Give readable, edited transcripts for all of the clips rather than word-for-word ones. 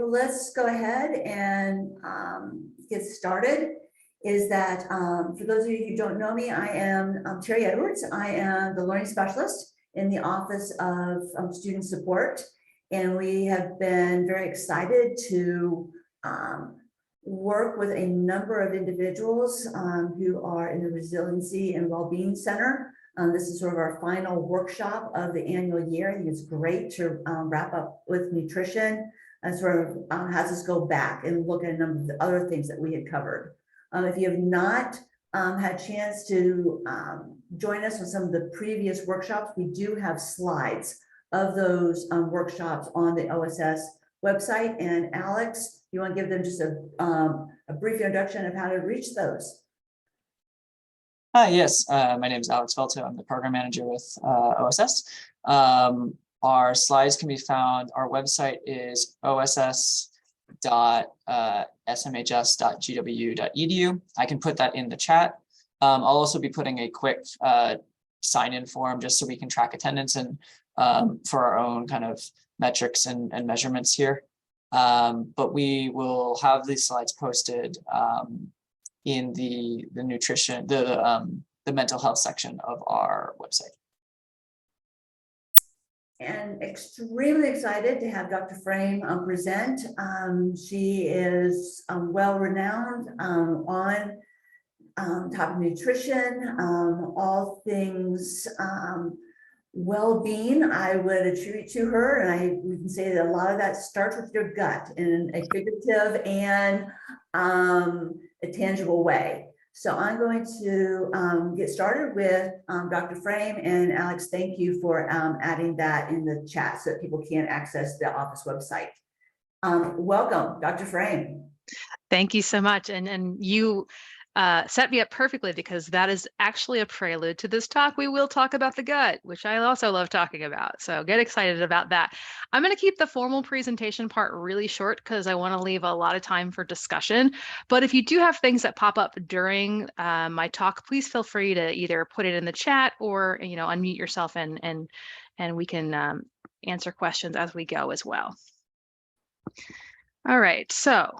let's go ahead and get started. Is that for those of you who don't know me, I am Terry Edwards. I am the learning specialist in the Office of Student Support, and we have been very excited to work with a number of individuals who are in the Resiliency and Well-being Center. This is sort of our final workshop of the annual year. I think it's great to wrap up with nutrition and sort of has us go back and look at a number of the other things that we had covered. If you have not had a chance to join us on some of the previous workshops, we do have slides of those workshops on the OSS website. And Alex, you want to give them just a brief introduction of how to reach those? Hi, yes, my name is Alex Velto. I'm the program manager with OSS. Our slides can be found, our website is oss.smhs.gw.edu. I can put that in the chat. I'll also be putting a quick sign-in form just so we can track attendance and for our own kind of metrics and measurements here. But we will have these slides posted in the nutrition, the mental health section of our website. And extremely excited to have Dr. Frame present. She is well-renowned on top of nutrition, all things well-being. I would attribute to her, and we can say that a lot of that starts with your gut in a figurative and a tangible way. So I'm going to get started with Dr. Frame, and Alex, thank you for adding that in the chat so that people can access the office website. Welcome, Dr. Frame. Thank you so much. And you set me up perfectly, because that is actually a prelude to this talk. We will talk about the gut, which I also love talking about. So get excited about that. I'm going to keep the formal presentation part really short because I want to leave a lot of time for discussion. But if you do have things that pop up during my talk, please feel free to either put it in the chat or unmute yourself and we can answer questions as we go as well. All right, so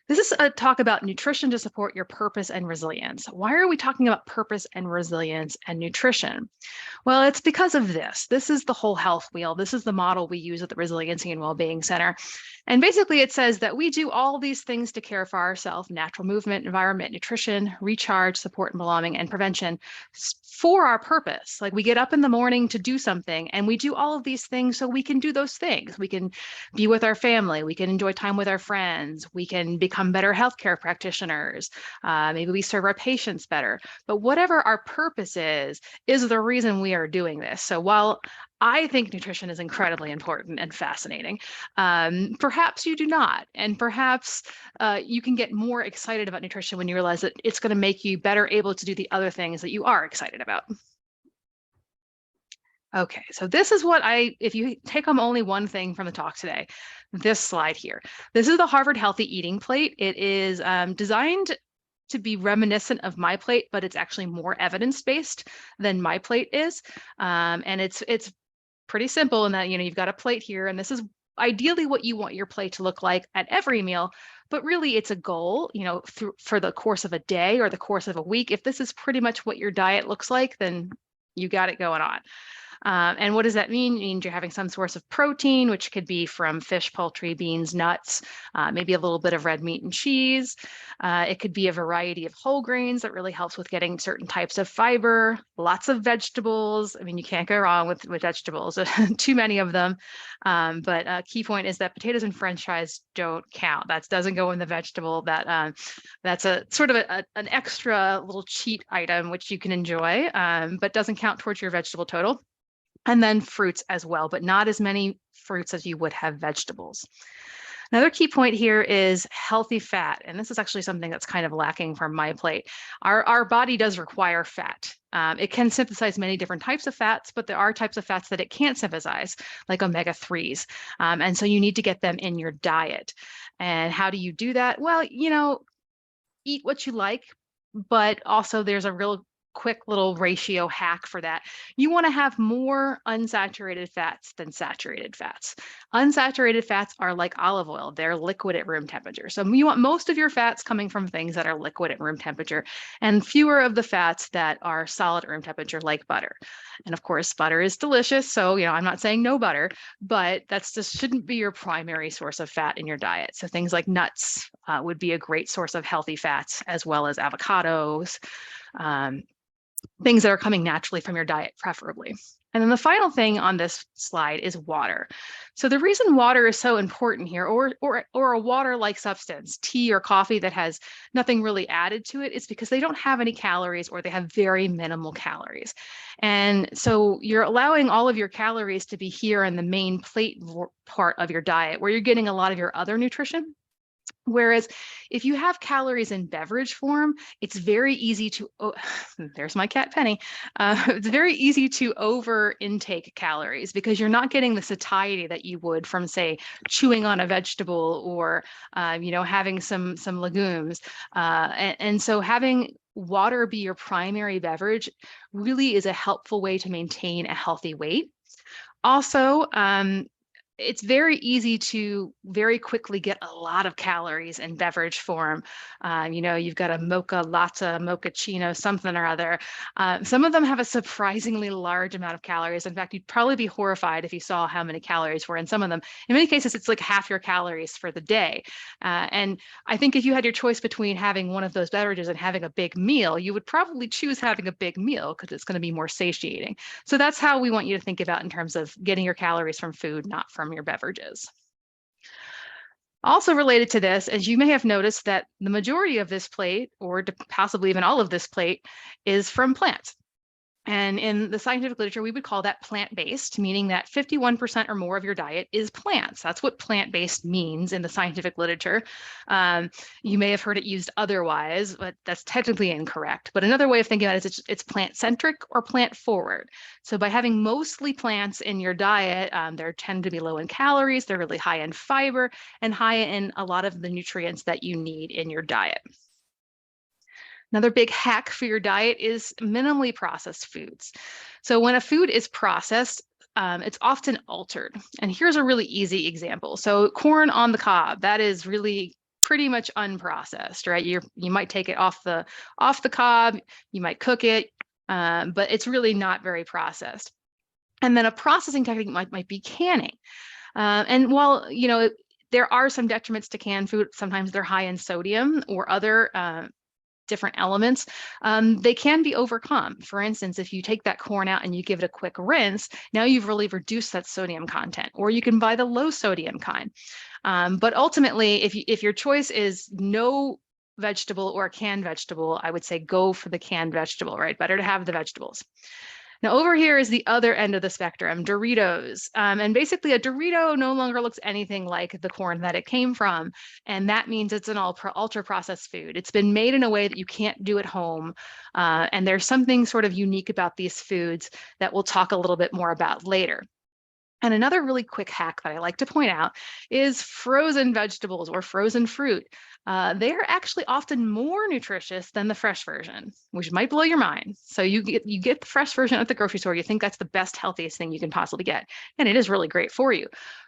this is a talk about nutrition to support your purpose and resilience. Why are we talking about purpose and resilience and nutrition? Well, it's because of this. This is the whole health wheel. This is the model we use at the Resiliency and Well-being Center. And basically it says that we do all these things to care for ourselves: natural movement, environment, nutrition, recharge, support and belonging, and prevention for our purpose. Like, we get up in the morning to do something, and we do all of these things so we can do those things. We can be with our family. We can enjoy time with our friends. We can become better healthcare practitioners. Maybe we serve our patients better. But whatever our purpose is the reason we are doing this. So while I think nutrition is incredibly important and fascinating, perhaps you do not. And perhaps you can get more excited about nutrition when you realize that it's going to make you better able to do the other things that you are excited about. Okay, so this is what if you take home only one thing from the talk today, this slide here. This is the Harvard Healthy Eating Plate. It is designed to be reminiscent of My Plate, but it's actually more evidence-based than My Plate is. And it's pretty simple in that, you've got a plate here, and this is ideally what you want your plate to look like at every meal, but really it's a goal, for the course of a day or the course of a week. If this is pretty much what your diet looks like, then you got it going on. And what does that mean? It means you're having some source of protein, which could be from fish, poultry, beans, nuts, maybe a little bit of red meat and cheese. It could be a variety of whole grains that really helps with getting certain types of fiber, lots of vegetables. I mean, you can't go wrong with vegetables, too many of them. But a key point is that potatoes and French fries don't count. That doesn't go in the vegetable. That's a sort of an extra little cheat item, which you can enjoy, but doesn't count towards your vegetable total. And then fruits as well, but not as many fruits as you would have vegetables. Another key point here is healthy fat. And this is actually something that's kind of lacking from My Plate. Our body does require fat. It can synthesize many different types of fats, but there are types of fats that it can't synthesize, like omega-3s. And so you need to get them in your diet. And how do you do that? Well, eat what you like, but also there's a real quick little ratio hack for that. You want to have more unsaturated fats than saturated fats. Unsaturated fats are like olive oil. They're liquid at room temperature. So you want most of your fats coming from things that are liquid at room temperature and fewer of the fats that are solid at room temperature, like butter. And of course, butter is delicious. So, I'm not saying no butter, but that's just shouldn't be your primary source of fat in your diet. So things like nuts would be a great source of healthy fats, as well as avocados, things that are coming naturally from your diet, preferably. And then the final thing on this slide is water. So the reason water is so important here, or a water-like substance, tea or coffee that has nothing really added to it, is because they don't have any calories, or they have very minimal calories. And so you're allowing all of your calories to be here in the main plate part of your diet, where you're getting a lot of your other nutrition. Whereas if you have calories in beverage form, it's very easy to, there's my cat Penny. It's very easy to over intake calories, because you're not getting the satiety that you would from, say, chewing on a vegetable, or, having some legumes. And so having water be your primary beverage really is a helpful way to maintain a healthy weight. Also, it's very easy to very quickly get a lot of calories in beverage form. You've got a mocha latte, mochaccino, something or other. Some of them have a surprisingly large amount of calories. In fact, you'd probably be horrified if you saw how many calories were in some of them. In many cases, it's like half your calories for the day. And I think if you had your choice between having one of those beverages and having a big meal, you would probably choose having a big meal, because it's going to be more satiating. So that's how we want you to think about in terms of getting your calories from food, not from your beverages. Also related to this, as you may have noticed, that the majority of this plate, or possibly even all of this plate, is from plants. And in the scientific literature, we would call that plant-based, meaning that 51% or more of your diet is plants. That's what plant-based means in the scientific literature. You may have heard it used otherwise, but that's technically incorrect. But another way of thinking about it is it's plant-centric or plant-forward. So by having mostly plants in your diet, they tend to be low in calories, they're really high in fiber, and high in a lot of the nutrients that you need in your diet. Another big hack for your diet is minimally processed foods. So when a food is processed, it's often altered. And here's a really easy example. So corn on the cob, that is really pretty much unprocessed, right? You might take it off the cob, you might cook it, but it's really not very processed. And then a processing technique might be canning. And while there are some detriments to canned food, sometimes they're high in sodium or other different elements, they can be overcome. For instance, if you take that corn out and you give it a quick rinse, now you've really reduced that sodium content, or you can buy the low sodium kind. But ultimately, if your choice is no vegetable or canned vegetable, I would say go for the canned vegetable, right? Better to have the vegetables. Now over here is the other end of the spectrum, Doritos. And basically a Dorito no longer looks anything like the corn that it came from. And that means it's an ultra processed food. It's been made in a way that you can't do at home. And there's something sort of unique about these foods that we'll talk a little bit more about later. And another really quick hack that I like to point out is frozen vegetables or frozen fruit. They are actually often more nutritious than the fresh version, which might blow your mind. So you get the fresh version at the grocery store. You think that's the best, healthiest thing you can possibly get. And it is really great for you.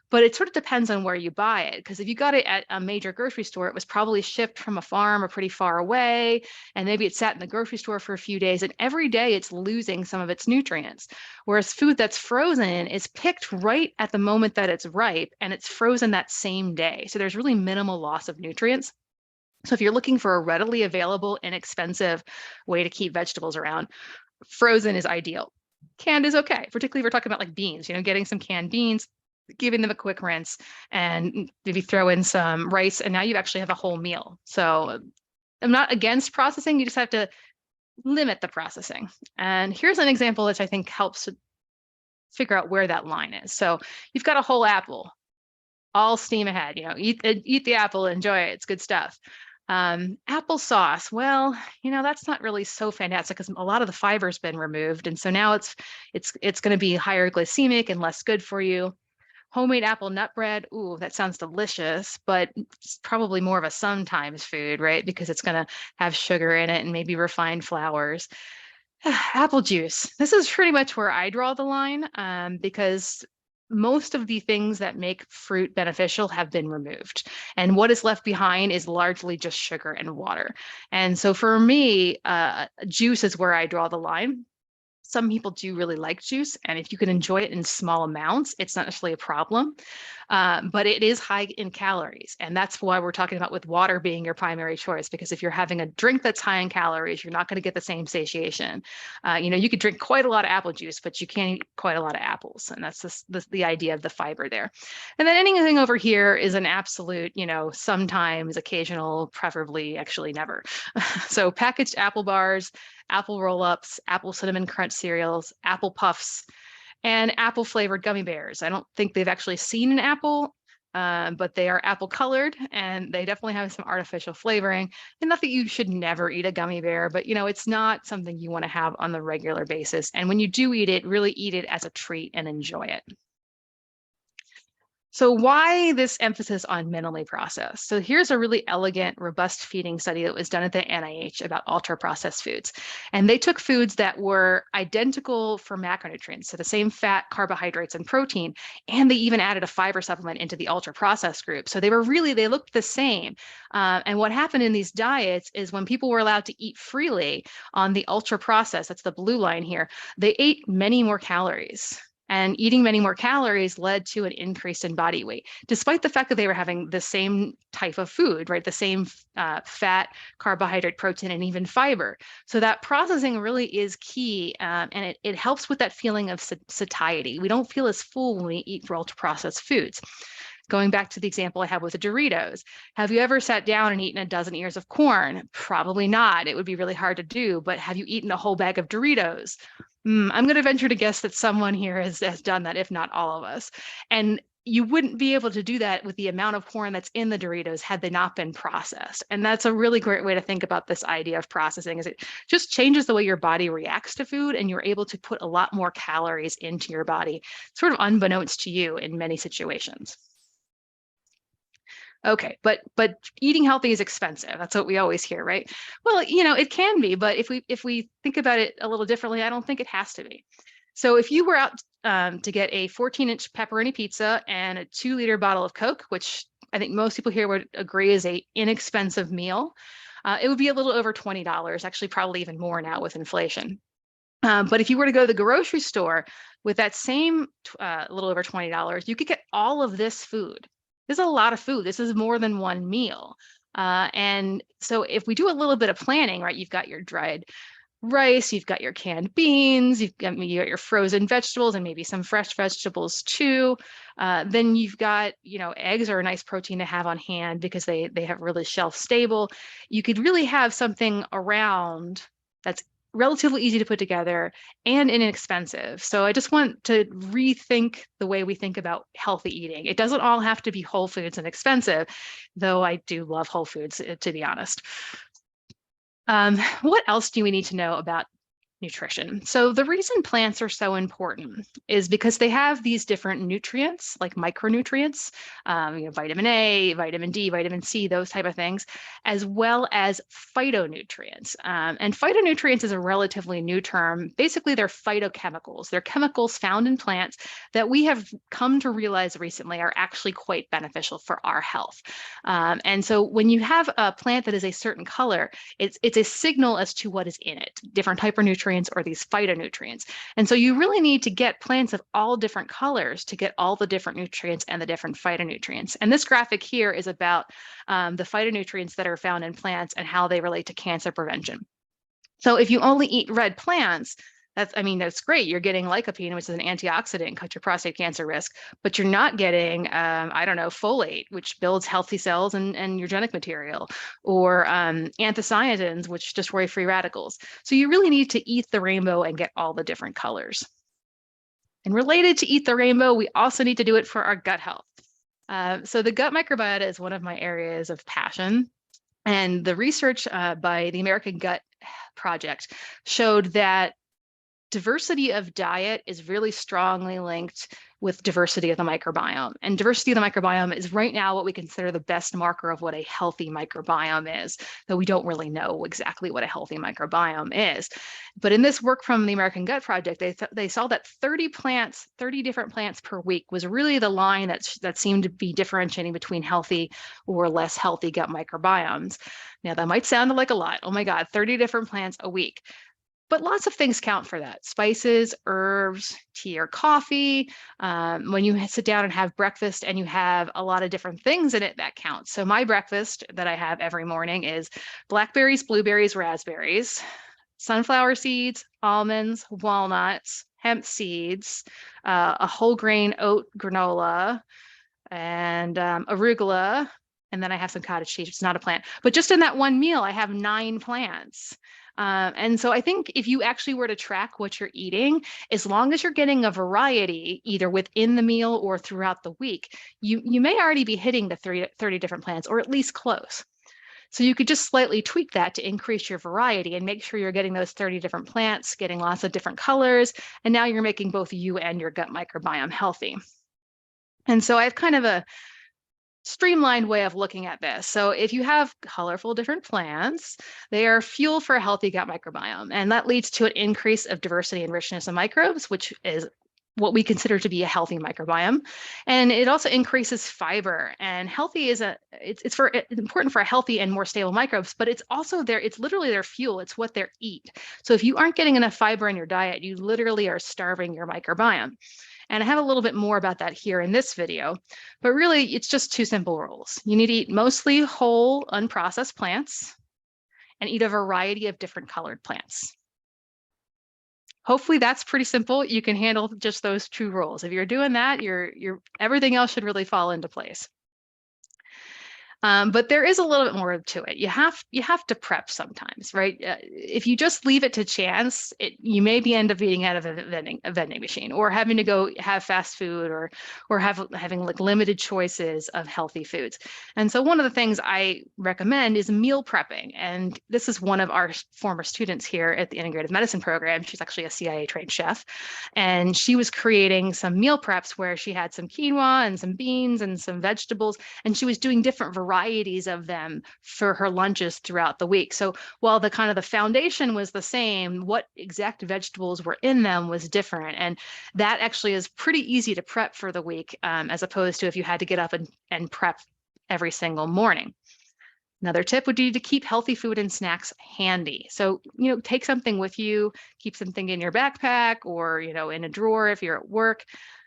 But it sort of depends on where you buy it, because if you got it at a major grocery store, it was probably shipped from a farm or pretty far away, and maybe it sat in the grocery store for a few days, and every day it's losing some of its nutrients. Whereas food that's frozen is picked right at the moment that it's ripe, and it's frozen that same day. So there's really minimal loss of nutrients. So if you're looking for a readily available, inexpensive way to keep vegetables around, frozen is ideal. Canned is okay, particularly if we're talking about like beans, getting some canned beans, giving them a quick rinse, and maybe throw in some rice, and now you actually have a whole meal. So I'm not against processing, you just have to limit the processing. And here's an example which I think helps to figure out where that line is. So you've got a whole apple, all steam ahead, eat the apple, enjoy it, it's good stuff. Applesauce, well, that's not really so fantastic because a lot of the fiber's been removed, and so now it's going to be higher glycemic and less good for you. Homemade apple nut bread, ooh, that sounds delicious, but it's probably more of a sometimes food, right? Because it's going to have sugar in it and maybe refined flours. Apple juice. This is pretty much where I draw the line, because most of the things that make fruit beneficial have been removed. And what is left behind is largely just sugar and water. And so for me, juice is where I draw the line. Some people do really like juice, and if you can enjoy it in small amounts, it's not necessarily a problem. But it is high in calories, and that's why we're talking about with water being your primary choice. Because if you're having a drink that's high in calories, you're not going to get the same satiation. You could drink quite a lot of apple juice, but you can't eat quite a lot of apples, and that's just the idea of the fiber there. And then anything over here is an absolute, sometimes, occasional, preferably, actually never. So packaged apple bars, apple roll-ups, apple cinnamon crunch cereals, apple puffs, and apple flavored gummy bears. I don't think they've actually seen an apple, but they are apple colored, and they definitely have some artificial flavoring. And not that you should never eat a gummy bear, but it's not something you want to have on the regular basis. And when you do eat it, really eat it as a treat and enjoy it. So why this emphasis on minimally processed? So here's a really elegant, robust feeding study that was done at the NIH about ultra-processed foods. And they took foods that were identical for macronutrients, so the same fat, carbohydrates, and protein, and they even added a fiber supplement into the ultra-processed group. So they looked the same. And what happened in these diets is when people were allowed to eat freely on the ultra-processed, that's the blue line here, they ate many more calories. And eating many more calories led to an increase in body weight, despite the fact that they were having the same type of food, right? The same fat, carbohydrate, protein, and even fiber. So that processing really is key, and it helps with that feeling of satiety. We don't feel as full when we eat ultra-processed foods. Going back to the example I had with the Doritos, have you ever sat down and eaten a dozen ears of corn? Probably not. It would be really hard to do, but have you eaten a whole bag of Doritos? I'm going to venture to guess that someone here has done that, if not all of us. And you wouldn't be able to do that with the amount of corn that's in the Doritos had they not been processed. And that's a really great way to think about this idea of processing, is it just changes the way your body reacts to food, and you're able to put a lot more calories into your body, sort of unbeknownst to you in many situations. Okay, but eating healthy is expensive. That's what we always hear, right? Well, it can be, but if we think about it a little differently, I don't think it has to be. So if you were out to get a 14-inch pepperoni pizza and a 2-liter bottle of Coke, which I think most people here would agree is an inexpensive meal, it would be a little over $20, actually probably even more now with inflation. But if you were to go to the grocery store with that same little over $20, you could get all of this food. This is a lot of food. This is more than one meal. And so if we do a little bit of planning, right, you've got your dried rice, you've got your canned beans, you've got your frozen vegetables and maybe some fresh vegetables too. Then you've got, eggs are a nice protein to have on hand because they have really shelf stable. You could really have something around that's relatively easy to put together and inexpensive. So I just want to rethink the way we think about healthy eating. It doesn't all have to be whole foods and expensive, though I do love whole foods, to be honest. What else do we need to know about nutrition? So the reason plants are so important is because they have these different nutrients, like micronutrients, vitamin A, vitamin D, vitamin C, those type of things, as well as phytonutrients. And phytonutrients is a relatively new term. Basically, they're phytochemicals. They're chemicals found in plants that we have come to realize recently are actually quite beneficial for our health. And so when you have a plant that is a certain color, it's a signal as to what is in it, different type of nutrients or these phytonutrients. And so you really need to get plants of all different colors to get all the different nutrients and the different phytonutrients. And this graphic here is about the phytonutrients that are found in plants and how they relate to cancer prevention. So if you only eat red plants, that's great. You're getting lycopene, which is an antioxidant, cut your prostate cancer risk, but you're not getting, folate, which builds healthy cells and your genetic material, or anthocyanins, which destroy free radicals. So you really need to eat the rainbow and get all the different colors. And related to eat the rainbow, we also need to do it for our gut health. So the gut microbiota is one of my areas of passion. And the research by the American Gut Project showed that diversity of diet is really strongly linked with diversity of the microbiome. And diversity of the microbiome is right now what we consider the best marker of what a healthy microbiome is, though we don't really know exactly what a healthy microbiome is. But in this work from the American Gut Project, they saw that 30 different plants per week was really the line that seemed to be differentiating between healthy or less healthy gut microbiomes. Now, that might sound like a lot. Oh my God, 30 different plants a week. But lots of things count for that. Spices, herbs, tea or coffee. When you sit down and have breakfast and you have a lot of different things in it, that counts. So my breakfast that I have every morning is blackberries, blueberries, raspberries, sunflower seeds, almonds, walnuts, hemp seeds, a whole grain oat granola, and arugula. And then I have some cottage cheese. It's not a plant. But just in that one meal, I have 9 plants. And so I think if you actually were to track what you're eating, as long as you're getting a variety, either within the meal or throughout the week, you may already be hitting the 30 different plants, or at least close. So you could just slightly tweak that to increase your variety and make sure you're getting those 30 different plants, getting lots of different colors, and now you're making both you and your gut microbiome healthy. And so I have kind of a streamlined way of looking at this. So if you have colorful different plants, they are fuel for a healthy gut microbiome. And that leads to an increase of diversity and richness of microbes, which is what we consider to be a healthy microbiome. And it also increases fiber. And healthy is it's important for a healthy and more stable microbes, but it's also it's literally their fuel. It's what they eat. So if you aren't getting enough fiber in your diet, you literally are starving your microbiome. And I have a little bit more about that here in this video, but really it's just 2 simple rules. You need to eat mostly whole, unprocessed plants and eat a variety of different colored plants. Hopefully that's pretty simple. You can handle just those 2 rules. If you're doing that, everything else should really fall into place. But there is a little bit more to it. You have to prep sometimes, right? If you just leave it to chance, you maybe end up eating out of a vending machine, or having to go have fast food, or having like limited choices of healthy foods. And so one of the things I recommend is meal prepping. And this is one of our former students here at the Integrative Medicine Program. She's actually a CIA trained chef, and she was creating some meal preps where she had some quinoa and some beans and some vegetables, and she was doing different varieties of them for her lunches throughout the week. So while the foundation was the same, what exact vegetables were in them was different. And that actually is pretty easy to prep for the week, as opposed to if you had to get up and prep every single morning. Another tip would be to keep healthy food and snacks handy. So, take something with you, keep something in your backpack, or, in a drawer if you're at work,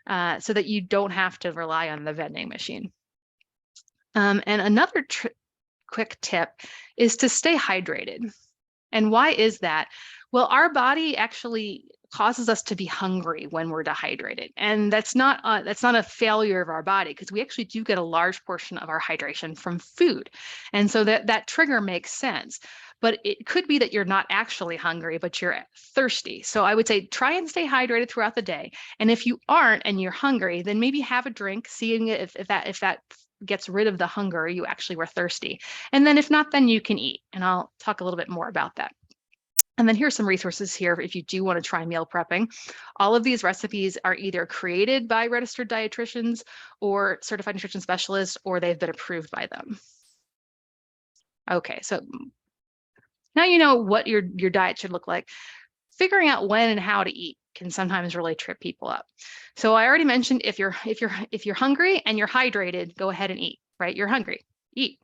so that you don't have to rely on the vending machine. And another quick tip is to stay hydrated. And why is that? Well, our body actually causes us to be hungry when we're dehydrated. And that's not a failure of our body, because we actually do get a large portion of our hydration from food. And so that trigger makes sense. But it could be that you're not actually hungry, but you're thirsty. So I would say try and stay hydrated throughout the day. And if you aren't and you're hungry, then maybe have a drink, seeing if that gets rid of the hunger, you actually were thirsty. And then if not, then you can eat. And I'll talk a little bit more about that. And then here's some resources here if you do want to try meal prepping. All of these recipes are either created by registered dietitians or certified nutrition specialists, or they've been approved by them. Okay, so now you know what your diet should look like. Figuring out when and how to eat can sometimes really trip people up. So I already mentioned if you're hungry and you're hydrated, go ahead and eat, right? You're hungry, eat.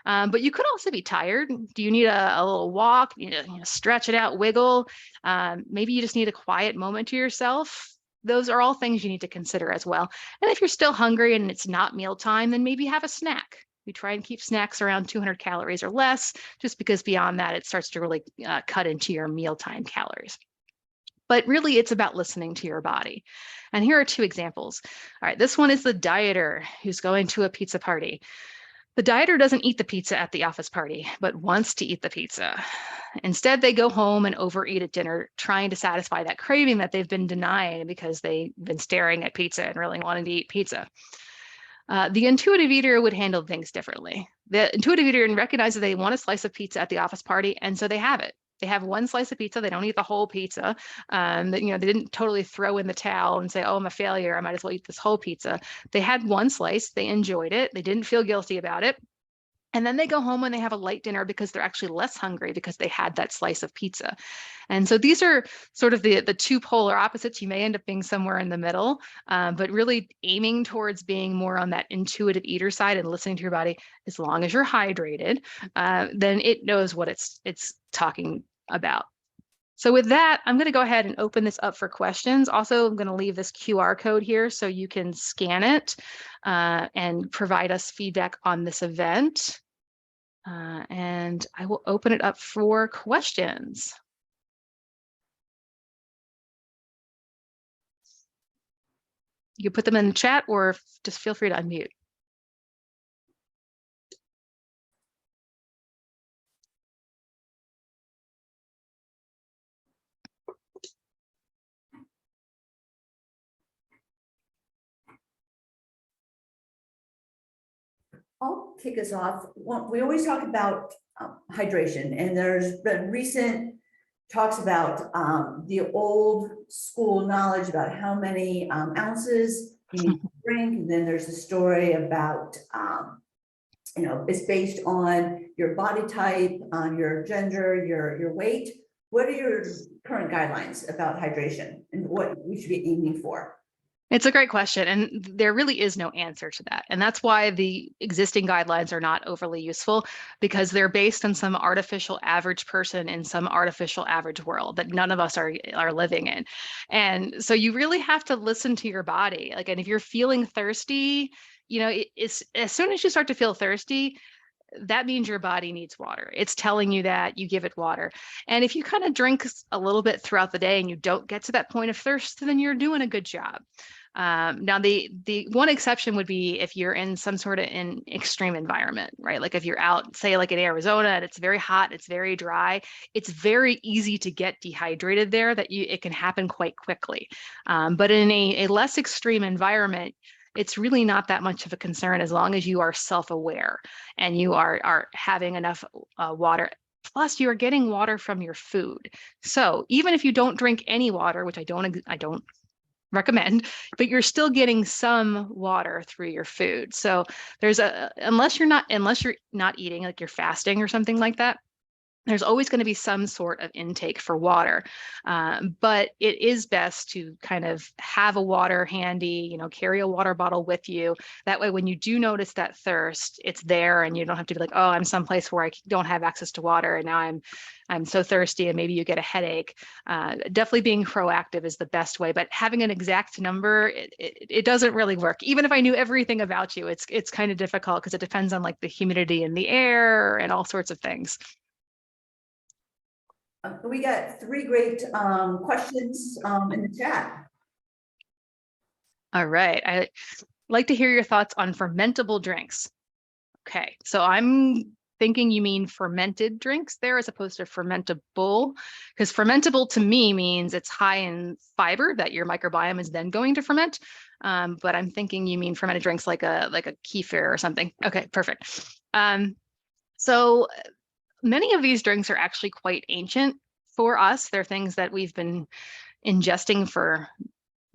But you could also be tired. Do you need a little walk? You need to stretch it out, wiggle. Maybe you just need a quiet moment to yourself. Those are all things you need to consider as well. And if you're still hungry and it's not mealtime, then maybe have a snack. We try and keep snacks around 200 calories or less, just because beyond that, it starts to really cut into your mealtime calories. But really, it's about listening to your body. And here are 2 examples. All right, this one is the dieter who's going to a pizza party. The dieter doesn't eat the pizza at the office party, but wants to eat the pizza. Instead, they go home and overeat at dinner, trying to satisfy that craving that they've been denying because they've been staring at pizza and really wanting to eat pizza. The intuitive eater would handle things differently. The intuitive eater recognizes they want a slice of pizza at the office party, and so they have it. They have one slice of pizza. They don't eat the whole pizza. They didn't totally throw in the towel and say, oh, I'm a failure, I might as well eat this whole pizza. They had one slice. They enjoyed it. They didn't feel guilty about it. And then they go home and they have a light dinner because they're actually less hungry because they had that slice of pizza. And so these are sort of the two polar opposites. You may end up being somewhere in the middle, but really aiming towards being more on that intuitive eater side and listening to your body. As long as you're hydrated, then it knows what it's talking about. So with that, I'm going to go ahead and open this up for questions. Also, I'm going to leave this QR code here so you can scan it and provide us feedback on this event. And I will open it up for questions. You can put them in the chat or just feel free to unmute. I'll kick us off. We always talk about hydration, and there's been recent talks about the old school knowledge about how many ounces you need to drink. And then there's a story about, it's based on your body type, on your gender, your weight. What are your current guidelines about hydration and what we should be aiming for? It's a great question, and there really is no answer to that. And that's why the existing guidelines are not overly useful, because they're based on some artificial average person in some artificial average world that none of us are living in. And so you really have to listen to your body. Like, and if you're feeling thirsty, it's as soon as you start to feel thirsty, that means your body needs water. It's telling you that, you give it water. And if you kind of drink a little bit throughout the day and you don't get to that point of thirst, then you're doing a good job. Now, the one exception would be if you're in some sort of an extreme environment, right? Like if you're out, say like in Arizona, and it's very hot, it's very dry, it's very easy to get dehydrated there, it can happen quite quickly. But in a less extreme environment, it's really not that much of a concern as long as you are self-aware and you are having enough water. Plus, you are getting water from your food. So even if you don't drink any water, which I don't recommend, but you're still getting some water through your food. So there's unless you're not eating, like you're fasting or something like that, there's always going to be some sort of intake for water. But it is best to kind of have a water handy, carry a water bottle with you. That way, when you do notice that thirst, it's there and you don't have to be like, oh, I'm someplace where I don't have access to water and now I'm so thirsty and maybe you get a headache. Definitely being proactive is the best way, but having an exact number, it doesn't really work. Even if I knew everything about you, it's kind of difficult because it depends on like the humidity in the air and all sorts of things. We got 3 great questions in the chat. All right. I'd like to hear your thoughts on fermentable drinks. Okay, so I'm thinking you mean fermented drinks there as opposed to fermentable, because fermentable to me means it's high in fiber that your microbiome is then going to ferment. But I'm thinking you mean fermented drinks like a kefir or something. Okay, perfect. So many of these drinks are actually quite ancient for us. They're things that we've been ingesting for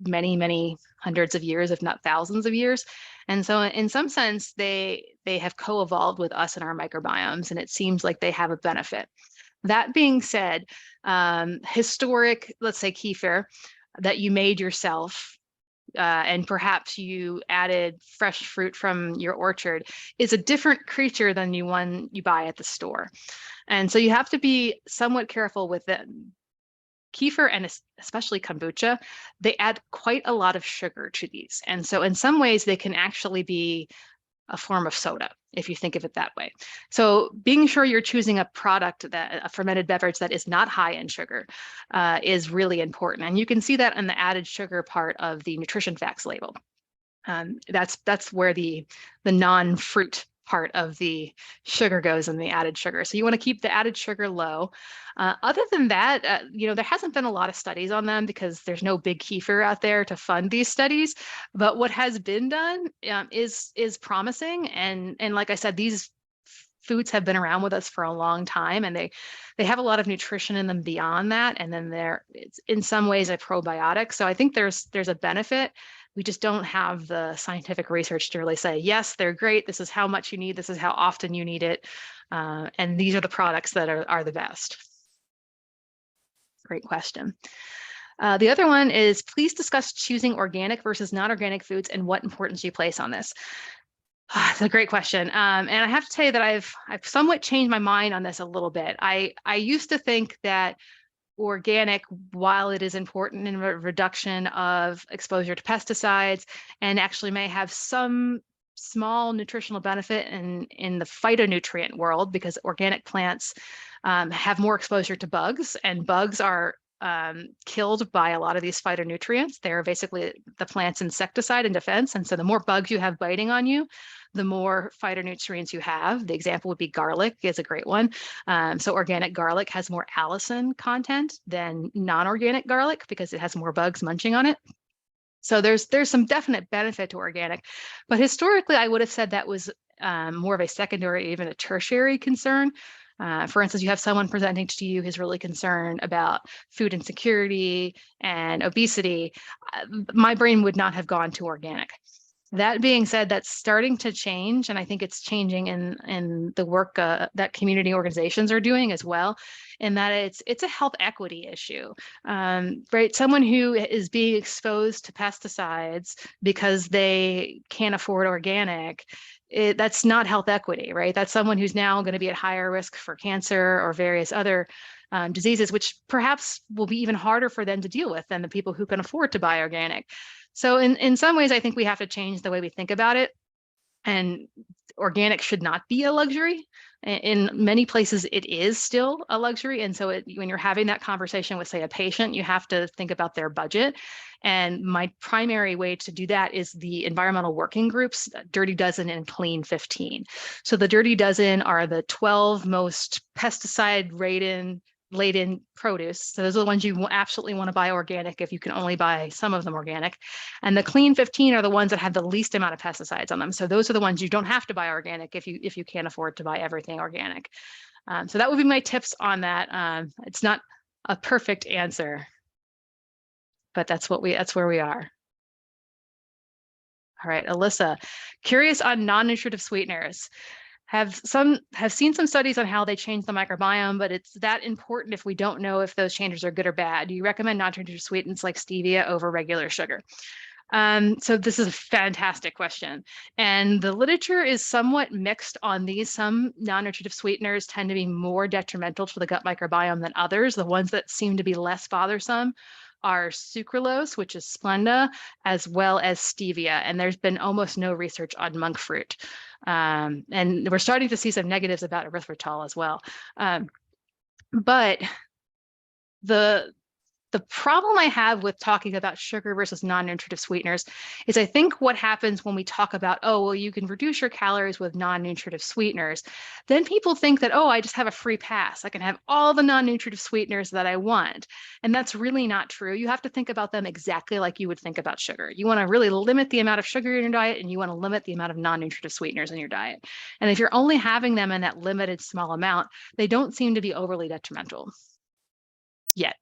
many, many hundreds of years, if not thousands of years. And so in some sense, they have co-evolved with us and our microbiomes, and it seems like they have a benefit. That being said, historic, let's say kefir, that you made yourself, and perhaps you added fresh fruit from your orchard, is a different creature than the one you buy at the store. And so you have to be somewhat careful with it. Kefir and especially kombucha, they add quite a lot of sugar to these. And so in some ways they can actually be a form of soda, if you think of it that way. So being sure you're choosing a product, a fermented beverage that is not high in sugar is really important. And you can see that in the added sugar part of the nutrition facts label. That's where the non-fruit part of the sugar goes in the added sugar. So you want to keep the added sugar low. Other than that, there hasn't been a lot of studies on them because there's no big kefir out there to fund these studies. But what has been done is promising. And like I said, these foods have been around with us for a long time, and they have a lot of nutrition in them beyond that. And then it's in some ways a probiotic. So I think there's a benefit. We just don't have the scientific research to really say, yes, they're great. This is how much you need. This is how often you need it. And these are the products that are the best. Great question. The other one is, please discuss choosing organic versus non-organic foods and what importance you place on this. It's a great question. And I have to tell you that I've somewhat changed my mind on this a little bit. I used to think that organic, while it is important in reduction of exposure to pesticides and actually may have some small nutritional benefit in the phytonutrient world, because organic plants have more exposure to bugs, and bugs are killed by a lot of these phytonutrients. They're basically the plant's insecticide and defense. And so the more bugs you have biting on you, the more phytonutrients you have. The example would be garlic is a great one. So organic garlic has more allicin content than non-organic garlic because it has more bugs munching on it. So there's some definite benefit to organic, but historically I would have said that was more of a secondary, even a tertiary concern. For instance, you have someone presenting to you who's really concerned about food insecurity and obesity. My brain would not have gone to organic. That being said, that's starting to change, and I think it's changing in the work that community organizations are doing as well, in that it's a health equity issue, right? Someone who is being exposed to pesticides because they can't afford organic, that's not health equity, right? That's someone who's now going to be at higher risk for cancer or various other diseases, which perhaps will be even harder for them to deal with than the people who can afford to buy organic. So in some ways, I think we have to change the way we think about it. And organic should not be a luxury. In many places, it is still a luxury. And so when you're having that conversation with, say, a patient, you have to think about their budget. And my primary way to do that is the environmental working groups, Dirty Dozen and Clean 15. So the Dirty Dozen are the 12 most pesticide-laden produce. So those are the ones you absolutely want to buy organic if you can only buy some of them organic. And the Clean 15 are the ones that have the least amount of pesticides on them. So those are the ones you don't have to buy organic if you can't afford to buy everything organic. So that would be my tips on that. It's not a perfect answer, but that's where we are. All right, Alyssa, curious on non-nutritive sweeteners. Have seen some studies on how they change the microbiome, but it's that important if we don't know if those changes are good or bad. Do you recommend non-nutritive sweeteners like stevia over regular sugar? So this is a fantastic question. And the literature is somewhat mixed on these. Some non-nutritive sweeteners tend to be more detrimental to the gut microbiome than others. The ones that seem to be less bothersome are sucralose, which is Splenda, as well as stevia. And there's been almost no research on monk fruit. And we're starting to see some negatives about erythritol as well. But the problem I have with talking about sugar versus non-nutritive sweeteners is I think what happens when we talk about, oh, well, you can reduce your calories with non-nutritive sweeteners, then people think that, oh, I just have a free pass. I can have all the non-nutritive sweeteners that I want. And that's really not true. You have to think about them exactly like you would think about sugar. You want to really limit the amount of sugar in your diet, and you want to limit the amount of non-nutritive sweeteners in your diet. And if you're only having them in that limited small amount, they don't seem to be overly detrimental yet.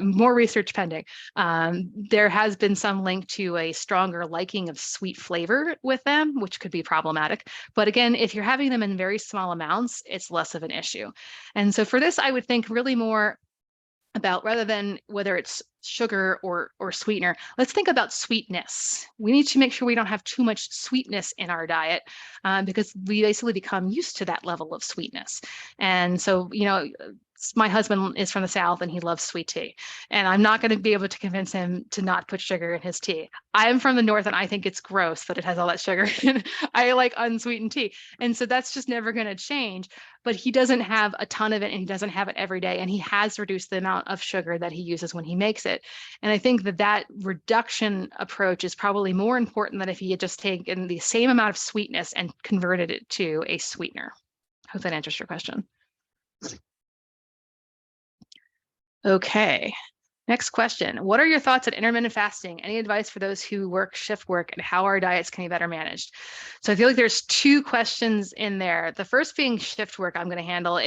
More research pending. There has been some link to a stronger liking of sweet flavor with them, which could be problematic. But again, if you're having them in very small amounts, it's less of an issue. And so for this, I would think really more about, rather than whether it's sugar or sweetener, let's think about sweetness. We need to make sure we don't have too much sweetness in our diet because we basically become used to that level of sweetness. And so, you know, my husband is from the South and he loves sweet tea. And I'm not going to be able to convince him to not put sugar in his tea. I'm from the North and I think it's gross that it has all that sugar. I like unsweetened tea. And so that's just never going to change. But he doesn't have a ton of it and he doesn't have it every day. And he has reduced the amount of sugar that he uses when he makes it. And I think that reduction approach is probably more important than if he had just taken the same amount of sweetness and converted it to a sweetener. Hope that answers your question. Okay. Next question. What are your thoughts on intermittent fasting? Any advice for those who work shift work, and how our diets can be better managed? So I feel like there's two questions in there. The first being shift work I'm going to handle.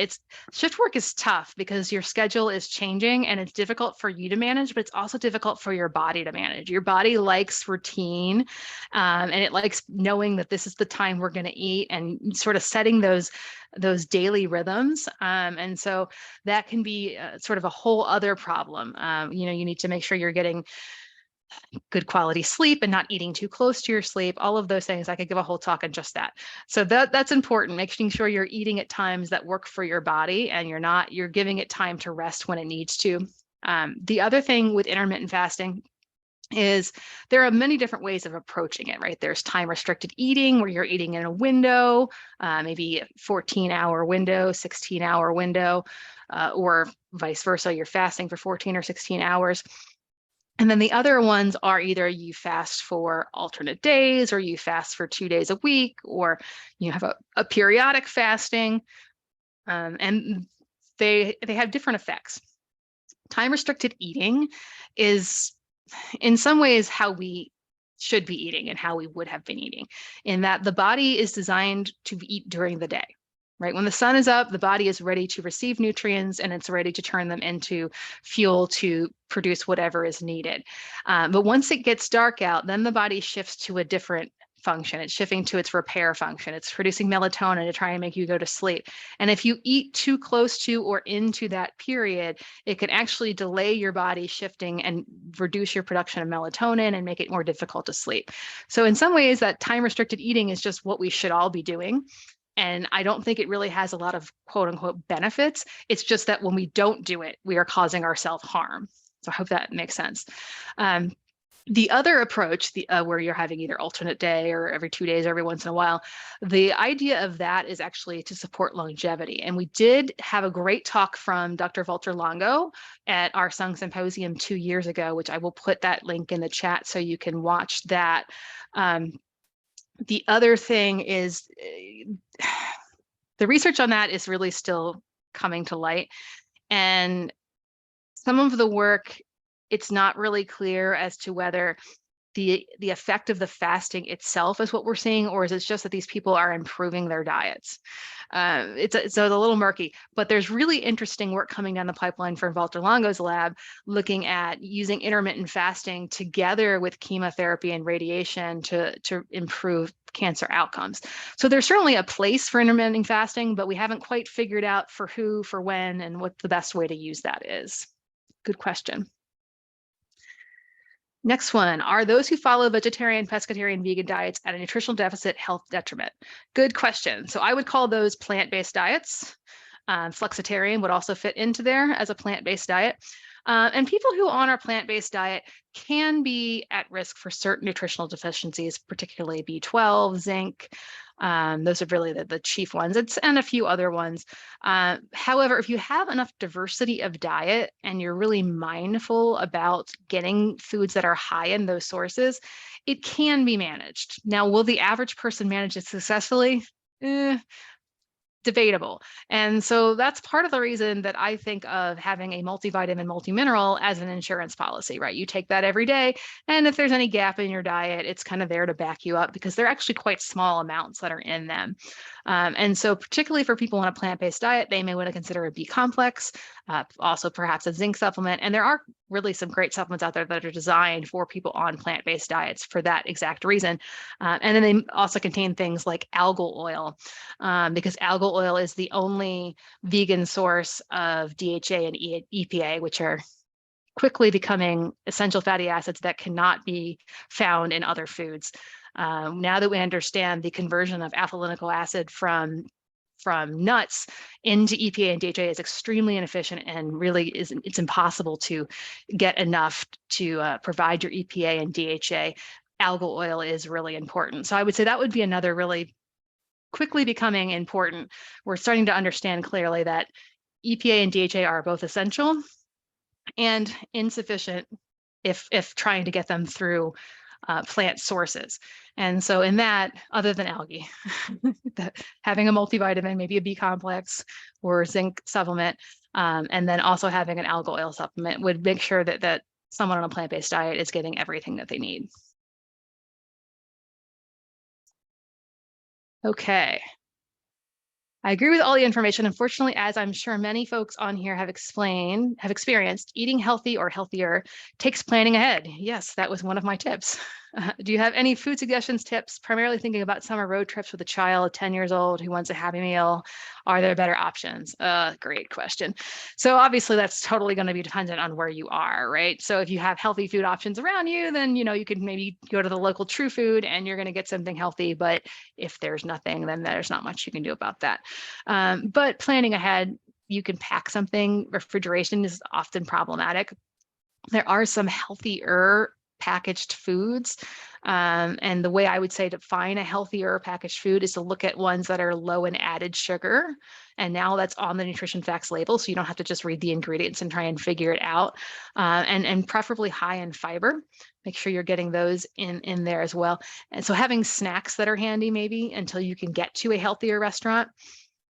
Shift work is tough because your schedule is changing and it's difficult for you to manage, but it's also difficult for your body to manage. Your body likes routine, and it likes knowing that this is the time we're going to eat, and sort of setting those daily rhythms. And so that can be sort of a whole other problem. You need to make sure you're getting good quality sleep and not eating too close to your sleep, all of those things. I could give a whole talk on just that. So that's important, making sure you're eating at times that work for your body and you're giving it time to rest when it needs to. The other thing with intermittent fasting is there are many different ways of approaching it, right? There's time restricted eating where you're eating in a window, maybe a 14-hour window, 16-hour window, or vice versa. You're fasting for 14 or 16 hours. And then the other ones are either you fast for alternate days, or you fast for 2 days a week, or you have a periodic fasting, and they have different effects. Time restricted eating is in some ways how we should be eating and how we would have been eating, in that the body is designed to eat during the day, right? When the sun is up, the body is ready to receive nutrients and it's ready to turn them into fuel to produce whatever is needed. But once it gets dark out, then the body shifts to a different function. It's shifting to its repair function. It's producing melatonin to try and make you go to sleep. And if you eat too close to or into that period, it can actually delay your body shifting and reduce your production of melatonin and make it more difficult to sleep. So in some ways, that time restricted eating is just what we should all be doing. And I don't think it really has a lot of quote unquote benefits. It's just that when we don't do it, we are causing ourselves harm. So I hope that makes sense. The other approach, where you're having either alternate day or every 2 days, every once in a while, the idea of that is actually to support longevity. And we did have a great talk from Dr. Walter Longo at our Sung Symposium 2 years ago, which I will put that link in the chat so you can watch that. The other thing is the research on that is really still coming to light. And some of the work, it's not really clear as to whether the effect of the fasting itself is what we're seeing, or is it just that these people are improving their diets? It's a little murky, but there's really interesting work coming down the pipeline from Walter Longo's lab, looking at using intermittent fasting together with chemotherapy and radiation to improve cancer outcomes. So there's certainly a place for intermittent fasting, but we haven't quite figured out for who, for when, and what the best way to use that is. Good question. Next one, are those who follow vegetarian, pescatarian, vegan diets at a nutritional deficit health detriment? Good question. So I would call those plant-based diets. Flexitarian would also fit into there as a plant-based diet. And people who are on our plant-based diet can be at risk for certain nutritional deficiencies, particularly B12, zinc. Those are really the chief ones, and a few other ones. However, if you have enough diversity of diet and you're really mindful about getting foods that are high in those sources, it can be managed. Now, will the average person manage it successfully? Debatable. And so that's part of the reason that I think of having a multivitamin, multimineral as an insurance policy, right? You take that every day, and if there's any gap in your diet, it's kind of there to back you up, because they're actually quite small amounts that are in them. And so particularly for people on a plant-based diet, they may want to consider a B complex, also perhaps a zinc supplement. And there are really some great supplements out there that are designed for people on plant-based diets for that exact reason. And then they also contain things like algal oil, because algal oil is the only vegan source of DHA and EPA, which are quickly becoming essential fatty acids that cannot be found in other foods. Now that we understand the conversion of alpha-linoleic acid from nuts into EPA and DHA is extremely inefficient, and really it's impossible to get enough to provide your EPA and DHA. Algal oil is really important. So I would say that would be another really quickly becoming important. We're starting to understand clearly that EPA and DHA are both essential and insufficient if trying to get them through plant sources. And so in that, other than algae, having a multivitamin, maybe a B complex or zinc supplement, and then also having an algal oil supplement would make sure that someone on a plant-based diet is getting everything that they need. Okay. I agree with all the information. Unfortunately, as I'm sure many folks on here have experienced, eating healthy or healthier takes planning ahead. Yes, that was one of my tips. Do you have any food suggestions, tips, primarily thinking about summer road trips with a child 10 years old who wants a Happy Meal? Are there better options? Great question. So obviously that's totally going to be dependent on where you are, right? So if you have healthy food options around you, then, you know, you could maybe go to the local True Food and you're going to get something healthy. But if there's nothing, then there's not much you can do about that. But planning ahead, you can pack something. Refrigeration is often problematic. There are some healthier packaged foods. And the way I would say to find a healthier packaged food is to look at ones that are low in added sugar. And now that's on the nutrition facts label. So you don't have to just read the ingredients and try and figure it out. And preferably high in fiber. Make sure you're getting those in there as well. And so having snacks that are handy maybe until you can get to a healthier restaurant.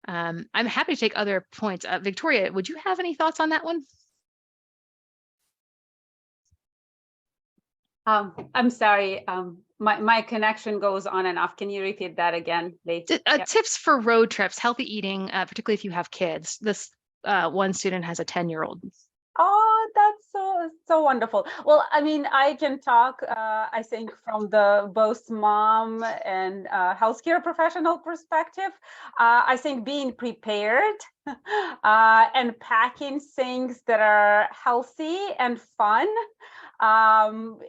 I'm happy to take other points. Victoria, would you have any thoughts on that one? I'm sorry, my connection goes on and off. Can you repeat that again, Leigh? Tips for road trips, healthy eating, particularly if you have kids. This one student has a 10-year-old. Oh, that's so wonderful. Well, I mean, I can talk, I think, from the both mom and healthcare professional perspective. I think being prepared and packing things that are healthy and fun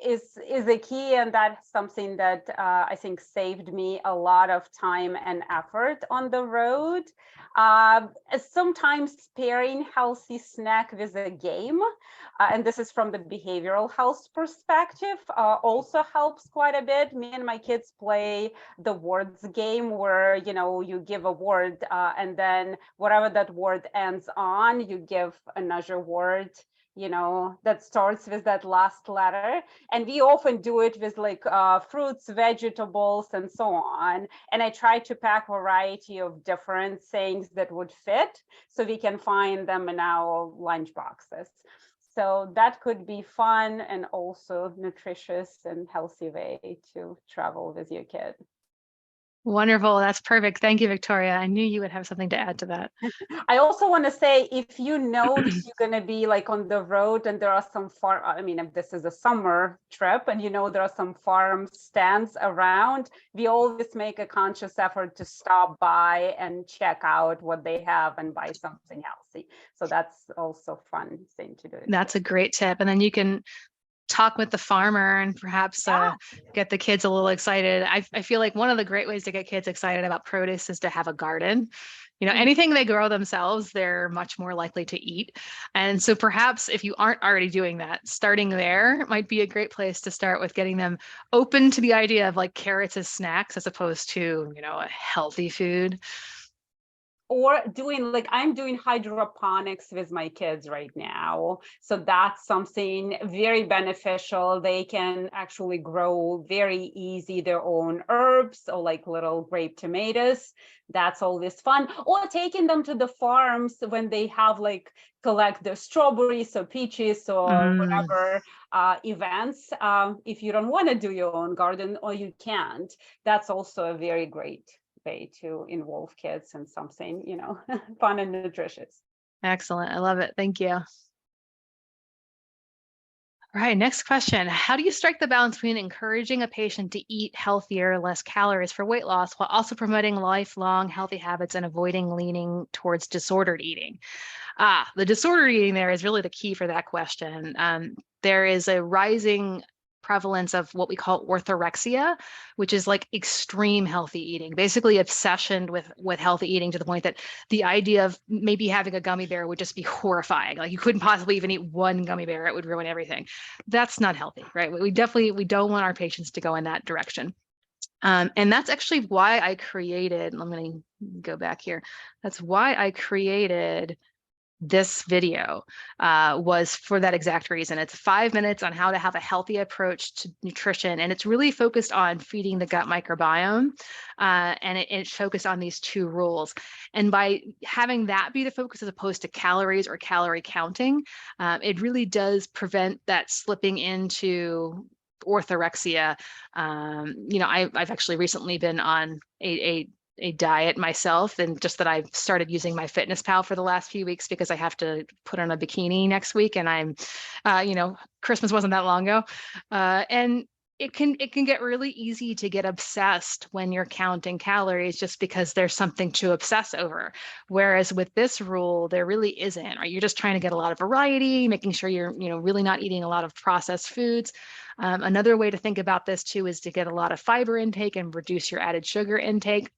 is a key, and that's something that I think saved me a lot of time and effort on the road. Sometimes pairing healthy snack with a game, and this is from the behavioral health perspective, also helps quite a bit. Me and my kids play the words game where, you know, you give a word and then whatever that word ends on, you give another word, you know, that starts with that last letter. And we often do it with like fruits, vegetables, and so on. And I try to pack a variety of different things that would fit so we can find them in our lunch boxes. So that could be fun and also nutritious and healthy way to travel with your kid. Wonderful. That's perfect. Thank you, Victoria. I knew you would have something to add to that. I also want to say, if you know that you're going to be like on the road and there are some farm, I mean, if this is a summer trip and you know there are some farm stands around, we always make a conscious effort to stop by and check out what they have and buy something healthy. So that's also a fun thing to do. That's a great tip. And then you can talk with the farmer and perhaps get the kids a little excited. I feel like one of the great ways to get kids excited about produce is to have a garden. You know, anything they grow themselves, they're much more likely to eat. And so perhaps if you aren't already doing that, starting there might be a great place to start with getting them open to the idea of like carrots as snacks as opposed to, you know, a healthy food. Or doing, like I'm doing hydroponics with my kids right now. So that's something very beneficial. They can actually grow very easy their own herbs or like little grape tomatoes. That's always fun. Or taking them to the farms when they have like collect their strawberries or peaches or whatever events. If you don't want to do your own garden or you can't, that's also a very great way to involve kids in something, you know, fun and nutritious. Excellent. I love it. Thank you. All right, next question. How do you strike the balance between encouraging a patient to eat healthier, less calories for weight loss, while also promoting lifelong healthy habits and avoiding leaning towards disordered eating? The disordered eating there is really the key for that question. There is a rising prevalence of what we call orthorexia, which is like extreme healthy eating, basically obsession with healthy eating to the point that the idea of maybe having a gummy bear would just be horrifying. Like you couldn't possibly even eat one gummy bear, it would ruin everything. That's not healthy, right? We don't want our patients to go in that direction. And that's actually why I created, I'm going to go back here. That's why I created this video was for that exact reason. It's 5 minutes on how to have a healthy approach to nutrition, and it's really focused on feeding the gut microbiome, and it's focused on these 2 rules. And by having that be the focus as opposed to calories or calorie counting, it really does prevent that slipping into orthorexia. I've actually recently been on a diet myself, and just that I've started using my MyFitnessPal for the last few weeks because I have to put on a bikini next week, and I'm, Christmas wasn't that long ago, and it can get really easy to get obsessed when you're counting calories just because there's something to obsess over. Whereas with this rule, there really isn't, right? You're just trying to get a lot of variety, making sure you're, really not eating a lot of processed foods. Another way to think about this too is to get a lot of fiber intake and reduce your added sugar intake.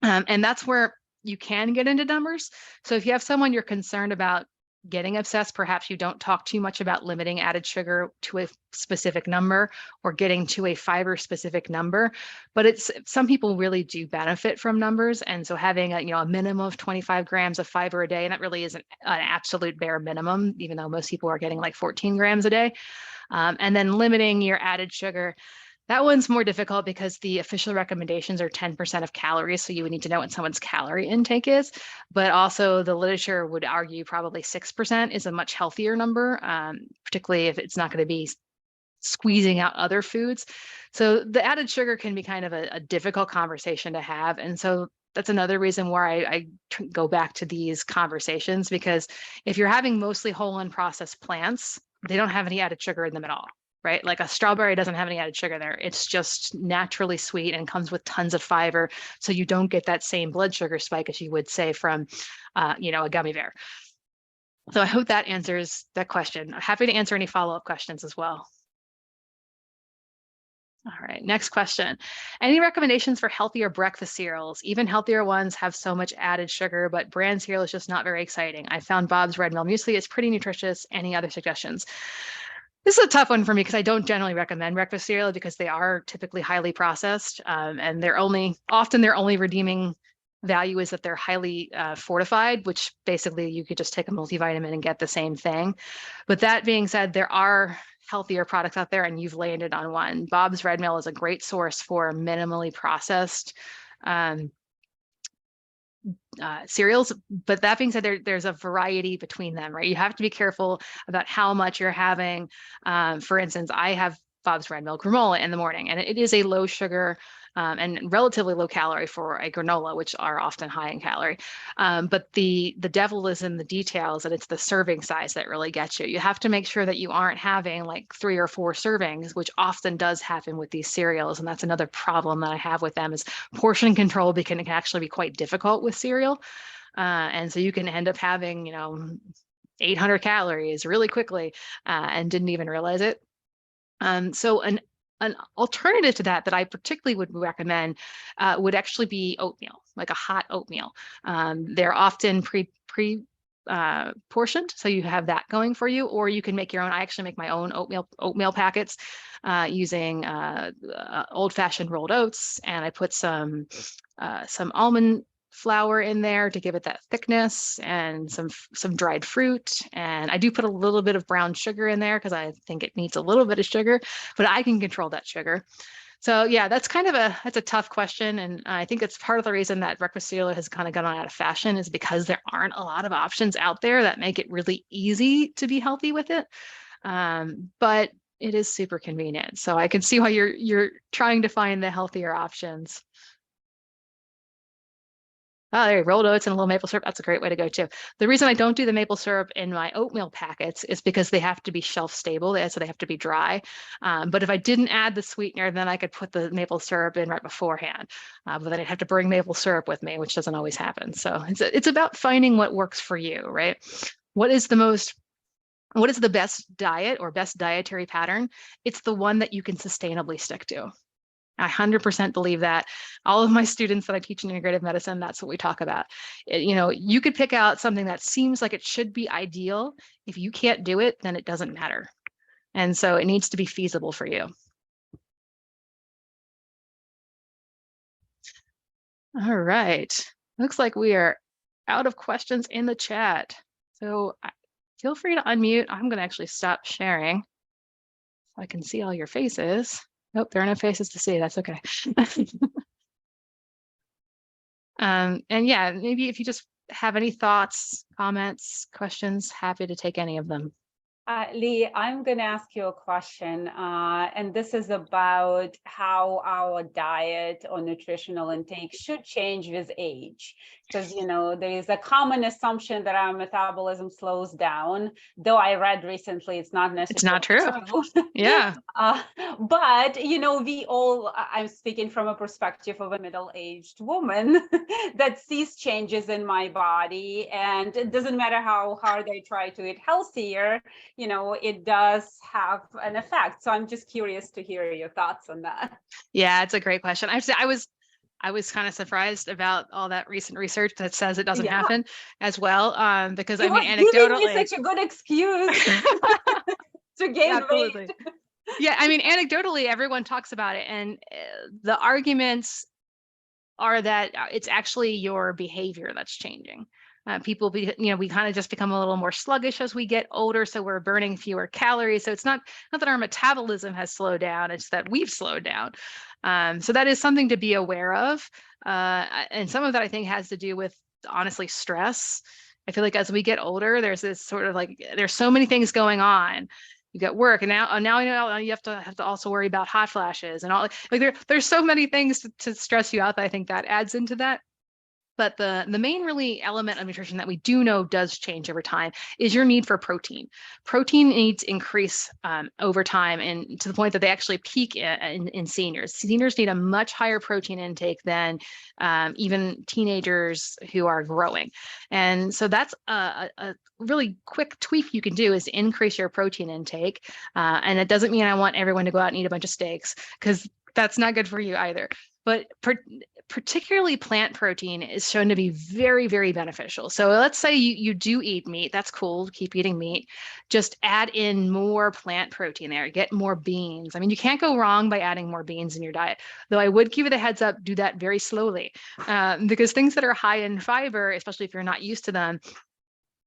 And that's where you can get into numbers. So if you have someone you're concerned about getting obsessed, perhaps you don't talk too much about limiting added sugar to a specific number or getting to a fiber specific number. But some people really do benefit from numbers. And so having a minimum of 25 grams of fiber a day, and that really isn't an absolute bare minimum, even though most people are getting like 14 grams a day. And then limiting your added sugar. That one's more difficult because the official recommendations are 10% of calories. So you would need to know what someone's calorie intake is. But also the literature would argue probably 6% is a much healthier number, particularly if it's not going to be squeezing out other foods. So the added sugar can be kind of a difficult conversation to have. And so that's another reason why I go back to these conversations, because if you're having mostly whole unprocessed plants, they don't have any added sugar in them at all. Right? Like a strawberry doesn't have any added sugar there. It's just naturally sweet and comes with tons of fiber. So you don't get that same blood sugar spike as you would say from, a gummy bear. So I hope that answers that question. I'm happy to answer any follow-up questions as well. All right, next question. Any recommendations for healthier breakfast cereals? Even healthier ones have so much added sugar, but brand cereal is just not very exciting. I found Bob's Red Mill Muesli is pretty nutritious. Any other suggestions? This is a tough one for me because I don't generally recommend breakfast cereal because they are typically highly processed, and their only redeeming value is that they're highly fortified, which basically you could just take a multivitamin and get the same thing. But that being said, there are healthier products out there, and you've landed on one. Bob's Red Mill is a great source for minimally processed cereals. But that being said, there's a variety between them, right? You have to be careful about how much you're having. For instance, I have Bob's Red Mill granola in the morning, and it is a low sugar and relatively low calorie for a granola, which are often high in calorie. But the devil is in the details, and it's the serving size that really gets you. You have to make sure that you aren't having like 3 or 4 servings, which often does happen with these cereals. And that's another problem that I have with them, is portion control can actually be quite difficult with cereal. And so you can end up having, 800 calories really quickly and didn't even realize it. So an alternative to that I particularly would recommend would actually be oatmeal, like a hot oatmeal. They're often portioned, so you have that going for you, or you can make your own. I actually make my own oatmeal packets using old-fashioned rolled oats, and I put some almond flour in there to give it that thickness, and some dried fruit. And I do put a little bit of brown sugar in there because I think it needs a little bit of sugar, but I can control that sugar. So yeah, that's a tough question. And I think it's part of the reason that breakfast cereal has kind of gone out of fashion, is because there aren't a lot of options out there that make it really easy to be healthy with it. But it is super convenient. So I can see why you're trying to find the healthier options. Oh, there, rolled oats and a little maple syrup. That's a great way to go too. The reason I don't do the maple syrup in my oatmeal packets is because they have to be shelf stable, so they have to be dry. But if I didn't add the sweetener, then I could put the maple syrup in right beforehand. But then I'd have to bring maple syrup with me, which doesn't always happen. So it's about finding what works for you, right? What is the best diet or best dietary pattern? It's the one that you can sustainably stick to. I 100% believe that. All of my students that I teach in integrative medicine, that's what we talk about. You could pick out something that seems like it should be ideal. If you can't do it, then it doesn't matter. And so it needs to be feasible for you. All right. Looks like we are out of questions in the chat. So feel free to unmute. I'm going to actually stop sharing so I can see all your faces. Nope, there are no faces to see. That's okay. And yeah, maybe if you just have any thoughts, comments, questions, happy to take any of them. Leigh, I'm going to ask you a question, and this is about how our diet or nutritional intake should change with age. Because, you know, there is a common assumption that our metabolism slows down, though I read recently it's not necessarily It's not true. Yeah. But, you know, we all, I'm speaking from a perspective of a middle-aged woman that sees changes in my body, and it doesn't matter how hard I try to eat healthier, you know, it does have an effect. So I'm just curious to hear your thoughts on that. Yeah, it's a great question. I was kind of surprised about all that recent research that says it doesn't happen as well. Because I mean, anecdotally, giving me such a good excuse to gain weight. Yeah, I mean, anecdotally, everyone talks about it, and the arguments are that it's actually your behavior that's changing. People, we kind of just become a little more sluggish as we get older, so we're burning fewer calories. So it's not that our metabolism has slowed down; it's that we've slowed down. So that is something to be aware of, and some of that I think has to do with, honestly, stress. I feel like as we get older, there's this sort of like there's so many things going on. You got work, and now you know you have to also worry about hot flashes and all. Like there's so many things to stress you out that I think that adds into that. But the main really element of nutrition that we do know does change over time is your need for protein. Protein needs increase over time, and to the point that they actually peak in seniors. Seniors need a much higher protein intake than even teenagers who are growing. And so that's a really quick tweak you can do is to increase your protein intake. And it doesn't mean I want everyone to go out and eat a bunch of steaks, because that's not good for you either. But particularly plant protein is shown to be very, very beneficial. So let's say you do eat meat. That's cool. Keep eating meat. Just add in more plant protein there. Get more beans. I mean, you can't go wrong by adding more beans in your diet. Though I would give it a heads up, do that very slowly, because things that are high in fiber, especially if you're not used to them,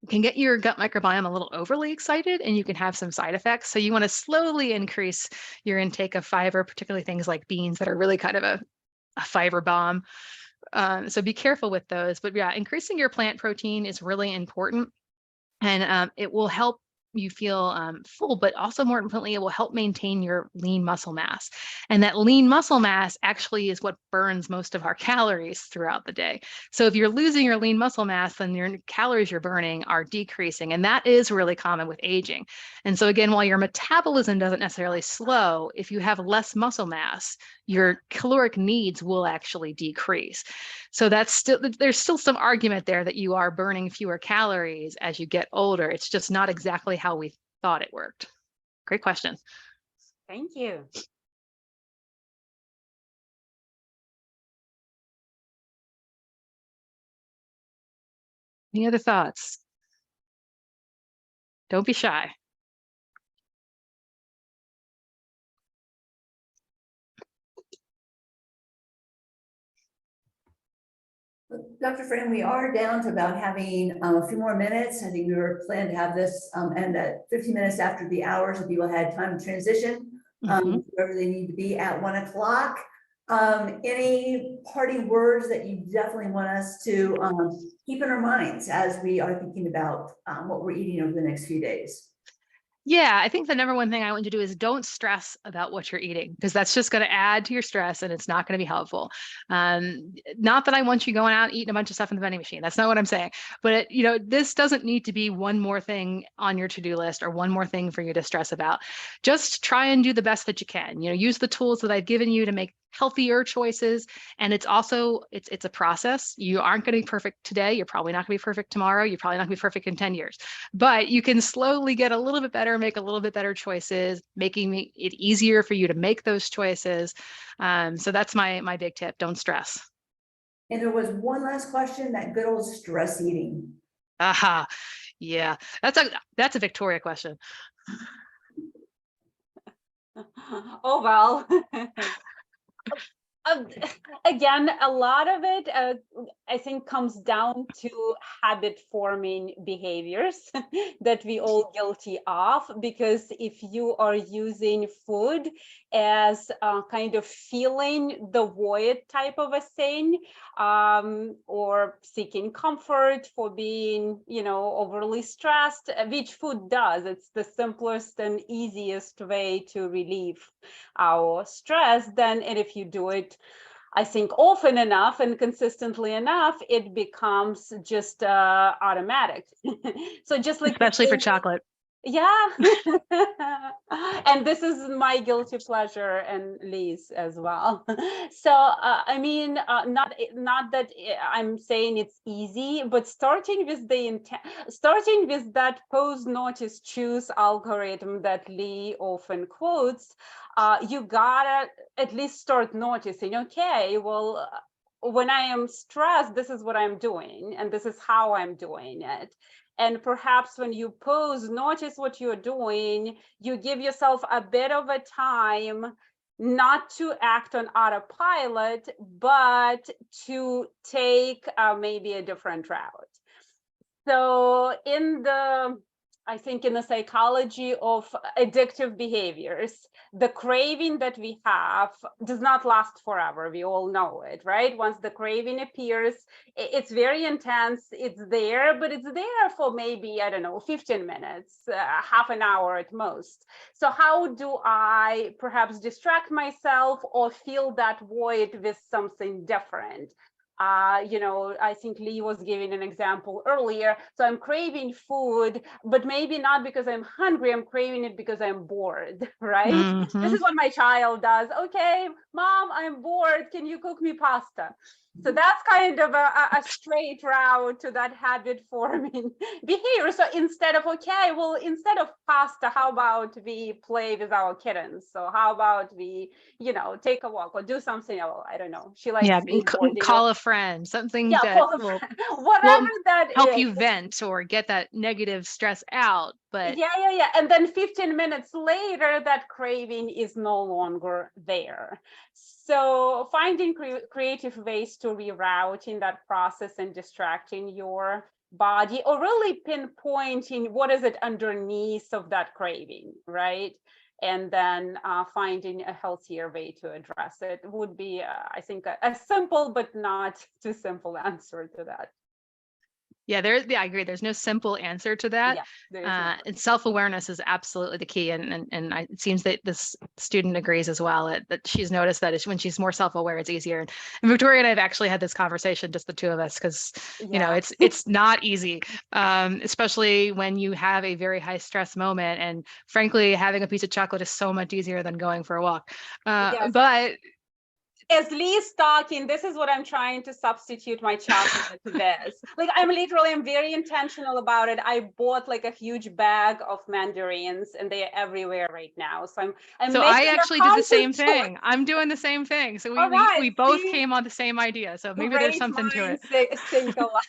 can get your gut microbiome a little overly excited, and you can have some side effects. So you want to slowly increase your intake of fiber, particularly things like beans that are really kind of a fiber bomb. So be careful with those. But yeah, increasing your plant protein is really important, and it will help you feel full, but also more importantly, it will help maintain your lean muscle mass. And that lean muscle mass actually is what burns most of our calories throughout the day. So if you're losing your lean muscle mass, then your calories you're burning are decreasing. And that is really common with aging. And so again, while your metabolism doesn't necessarily slow, if you have less muscle mass, your caloric needs will actually decrease. So there's still some argument there that you are burning fewer calories as you get older. It's just not exactly how we thought it worked. Great question. Thank you. Any other thoughts? Don't be shy. Dr. Frame, we are down to about having a few more minutes. I think we were planning to have this end at 15 minutes after the hour, so people had time to transition wherever they need to be at 1 o'clock. Any parting words that you definitely want us to keep in our minds as we are thinking about what we're eating over the next few days? Yeah, I think the number one thing I want you to do is don't stress about what you're eating, because that's just going to add to your stress and it's not going to be helpful. Not that I want you going out and eating a bunch of stuff in the vending machine. That's not what I'm saying. But this doesn't need to be one more thing on your to-do list or one more thing for you to stress about. Just try and do the best that you can. Use the tools that I've given you to make healthier choices. And it's a process. You aren't going to be perfect today. You're probably not going to be perfect tomorrow. You're probably not going to be perfect in 10 years, but you can slowly get a little bit better, make a little bit better choices, making it easier for you to make those choices. So that's my big tip. Don't stress. And there was one last question, that good old stress eating. Aha. Yeah, that's a Victoria question. Oh, well. Again, a lot of it, I think, comes down to habit-forming behaviors that we all guilty of. Because if you are using food as kind of filling the void type of a thing, or seeking comfort for being, overly stressed, which food does. It's the simplest and easiest way to relieve our stress. And if you do it, I think, often enough and consistently enough, it becomes just automatic. So just like, especially for chocolate. yeah. And this is my guilty pleasure and Leigh's as well. So I mean, not that I'm saying it's easy, but starting with that pause, notice, choose algorithm that Leigh often quotes, you gotta at least start noticing, okay, well, when I am stressed, this is what I'm doing, and this is how I'm doing it. And perhaps when you pause, notice what you're doing, you give yourself a bit of a time not to act on autopilot, but to take maybe a different route. So I think in the psychology of addictive behaviors, the craving that we have does not last forever. We all know it, right? Once the craving appears, it's very intense. It's there, but it's there for maybe, 15 minutes, half an hour at most. So how do I perhaps distract myself or fill that void with something different? I think Leigh was giving an example earlier. So I'm craving food, but maybe not because I'm hungry. I'm craving it because I'm bored, right? Mm-hmm. This is what my child does. Okay, Mom, I'm bored. Can you cook me pasta? So that's kind of a straight route to that habit forming behavior. So instead of pasta, how about we play with our kittens? So how about we, take a walk or do something else? I don't know. She likes skateboarding. Call a friend, something that will help you vent or get that negative stress out. But yeah. And then 15 minutes later, that craving is no longer there. So finding creative ways to reroute in that process and distracting your body, or really pinpointing what is it underneath of that craving, right? And then finding a healthier way to address it would be, I think, a simple but not too simple answer to that. Yeah, I agree. There's no simple answer to that. Yeah, and self-awareness is absolutely the key. And it seems that this student agrees as well, that she's noticed that when she's more self-aware, it's easier. And Victoria and I have actually had this conversation, just the two of us, because it's not easy, especially when you have a very high stress moment. And frankly, having a piece of chocolate is so much easier than going for a walk. But as Leigh's talking, this is what I'm trying to substitute my chocolate to this. Like, I'm very intentional about it. I bought like a huge bag of mandarins and they are everywhere right now. So I actually did the same thing. I'm doing the same thing. So we both came on the same idea. So maybe there's something to it. Think a lot.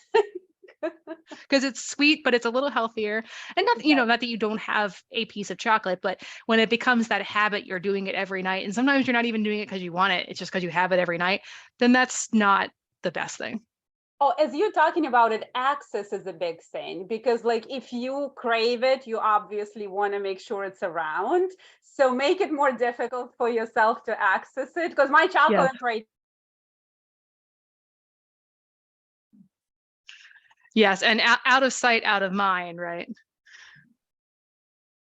Because it's sweet, but it's a little healthier. And not, not that you don't have a piece of chocolate, but when it becomes that habit, you're doing it every night. And sometimes you're not even doing it because you want it. It's just because you have it every night. Then that's not the best thing. Oh, as you're talking about it, access is a big thing, because like if you crave it, you obviously want to make sure it's around. So make it more difficult for yourself to access it. Because my chocolate right. Yes, and out of sight, out of mind, right?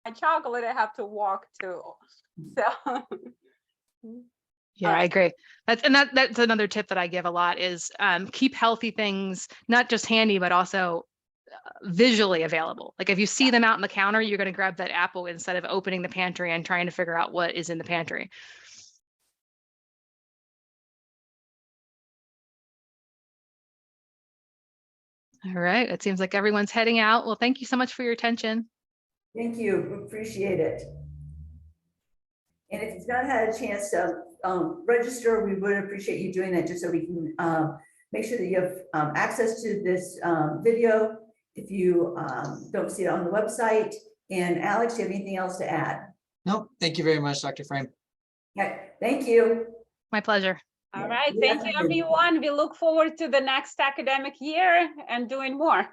My chocolate, I have to walk to. So. Yeah, I agree. That's another tip that I give a lot is keep healthy things not just handy, but also visually available. Like if you see them out on the counter, you're going to grab that apple instead of opening the pantry and trying to figure out what is in the pantry. All right. It seems like everyone's heading out. Well, thank you so much for your attention. Thank you. Appreciate it. And if you've not had a chance to register, we would appreciate you doing that just so we can make sure that you have access to this video if you don't see it on the website. And Alex, do you have anything else to add? No, thank you very much, Dr. Frame. Okay, thank you. My pleasure. All right. Thank you, everyone. We look forward to the next academic year and doing more.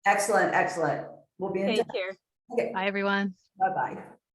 Excellent, excellent. We'll be in touch. Take care. Okay, Bye, everyone. bye-bye.